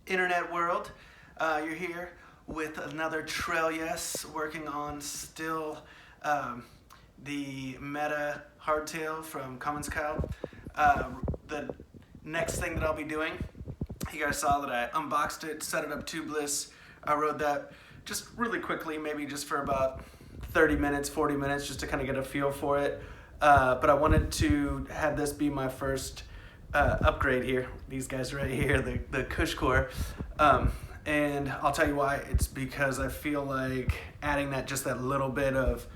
internet world. You're here with another Trail Yes, working on still the meta hardtail from Commons Cow. The next thing that I'll be doing, you guys saw that I unboxed it, set it up tubeless. I rode that just really quickly, maybe just for about 30 minutes, 40 minutes, just to kind of get a feel for it. But I wanted to have this be my first upgrade here. These guys right here, the Cush core. And I'll tell you why. It's because I feel like adding that little bit of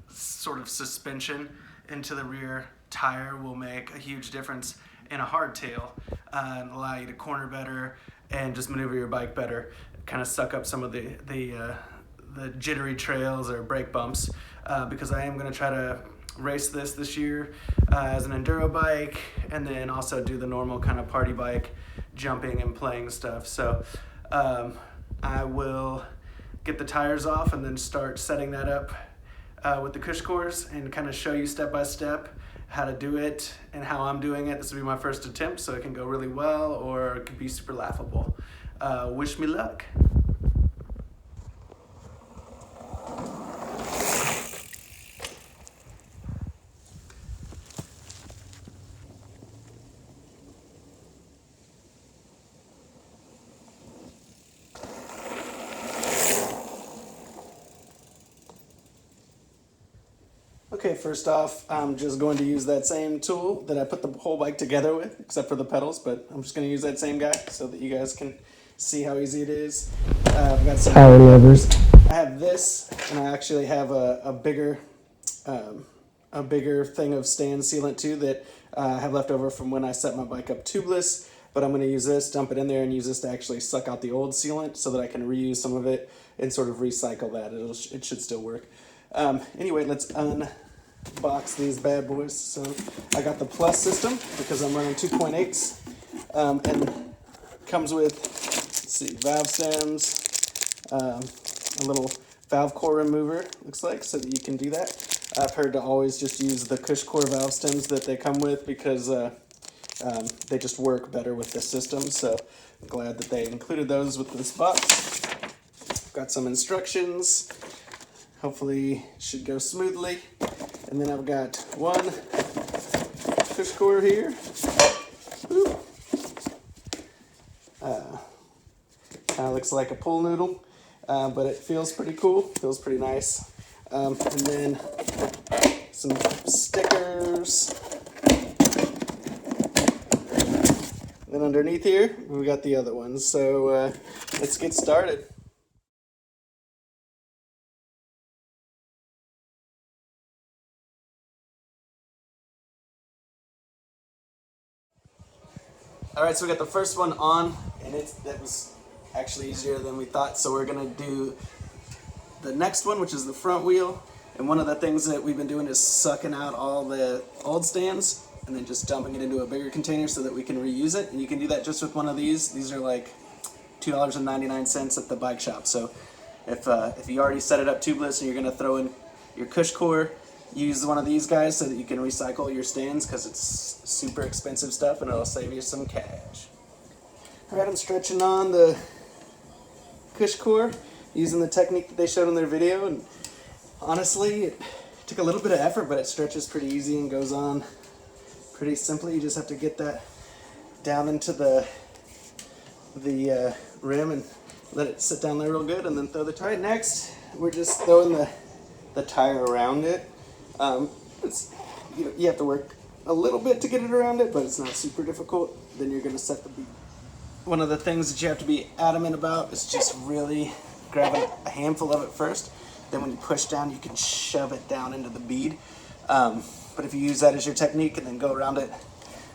sort of suspension into the rear tire will make a huge difference in a hardtail and allow you to corner better and just maneuver your bike better, kind of suck up some of the jittery trails or brake bumps, because I am going to try to race this year as an enduro bike, and then also do the normal kind of party bike jumping and playing stuff. So I will get the tires off and then start setting that up with the Cush cores and kind of show you step by step how to do it and how I'm doing it. This will be my first attempt, so it can go really well or it could be super laughable. Wish me luck. Okay, first off, I'm just going to use that same tool that I put the whole bike together with, except for the pedals, but I'm just going to use that same guy so that you guys can see how easy it is. I've got some power levers. I have this, and I actually have a bigger thing of stand sealant too that I have left over from when I set my bike up tubeless, but I'm going to use this, dump it in there, and use this to actually suck out the old sealant so that I can reuse some of it and sort of recycle that. It should still work. Anyway, let's unbox these bad boys. So I got the Plus system because I'm running 2.8s, and comes with, let's see, valve stems, a little valve core remover, looks like, so that you can do that. I've heard to always just use the Cush core valve stems that they come with because they just work better with the system. So I'm glad that they included those with this box. Got some instructions. Hopefully it should go smoothly. And then I've got one Cush core here. Kind of looks like a pool noodle, but it feels pretty cool. Feels pretty nice. And then some stickers. Then underneath here, we got the other ones. So let's get started. All right, so we got the first one on, and that was actually easier than we thought. So we're gonna do the next one, which is the front wheel. And one of the things that we've been doing is sucking out all the old stands and then just dumping it into a bigger container so that we can reuse it. And you can do that just with one of these. These are like $2.99 at the bike shop. So if you already set it up tubeless and you're gonna throw in your Cush core, use one of these guys so that you can recycle your stands, because it's super expensive stuff and it'll save you some cash. All right, I'm stretching on the Cush core using the technique that they showed in their video, and honestly, it took a little bit of effort, but it stretches pretty easy and goes on pretty simply. You just have to get that down into the rim and let it sit down there real good, and then throw the tire. Next, we're just throwing the tire around it. You have to work a little bit to get it around it, but it's not super difficult. Then you're going to set the bead. One of the things that you have to be adamant about is just really grabbing a handful of it first. Then when you push down, you can shove it down into the bead. But if you use that as your technique and then go around it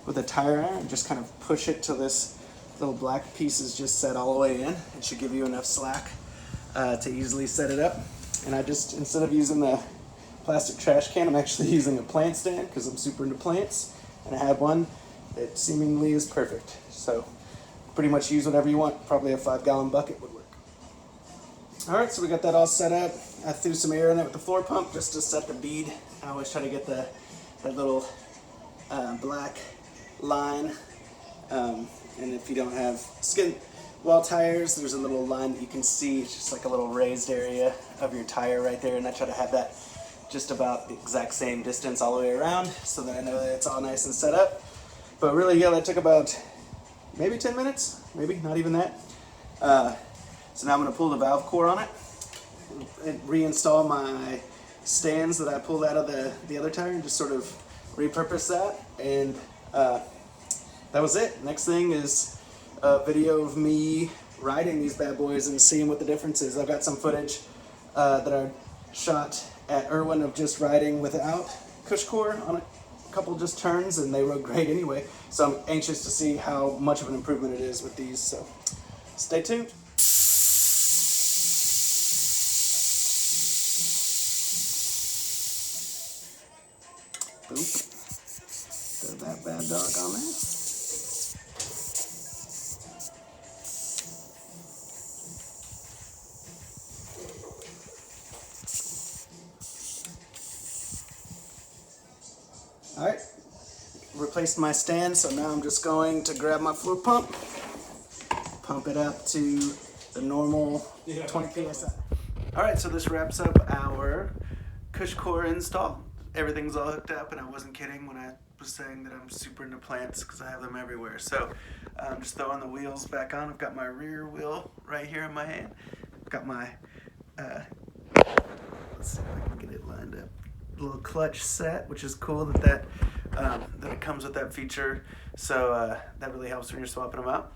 with a tire iron, just kind of push it till this little black piece is just set all the way in. It should give you enough slack to easily set it up. And I just, instead of using the plastic trash can, I'm actually using a plant stand because I'm super into plants, and I have one that seemingly is perfect. So pretty much use whatever you want. Probably a 5-gallon bucket would work. All right, so we got that all set up. I threw some air in it with the floor pump just to set the bead. I always try to get that little black line And if you don't have skin wall tires, there's a little line that you can see. It's just like a little raised area of your tire right there, and I try to have that just about the exact same distance all the way around so that I know that it's all nice and set up. But really, yeah, that took about maybe 10 minutes, maybe, not even that. So now I'm going to pull the valve core on it and reinstall my stands that I pulled out of the other tire and just sort of repurpose that. And that was it. Next thing is a video of me riding these bad boys and seeing what the difference is. I've got some footage that I shot at Irwin of just riding without Cush core on a couple just turns, and they rode great anyway. So I'm anxious to see how much of an improvement it is with these. So stay tuned. Boop. Throw that bad dog on there. All right, replaced my stand, so now I'm just going to grab my fluid pump, pump it up to the normal 20 psi. All right, so this wraps up our Cush core install. Everything's all hooked up, and I wasn't kidding when I was saying that I'm super into plants because I have them everywhere. So I'm just throwing the wheels back on. I've got my rear wheel right here in my hand. I've got my, let's see if I can get it lined up, little clutch set, which is cool that it comes with that feature. So that really helps when you're swapping them out.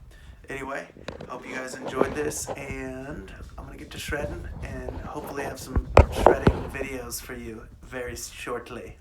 Anyway, hope you guys enjoyed this, and I'm gonna get to shredding and hopefully have some shredding videos for you very shortly.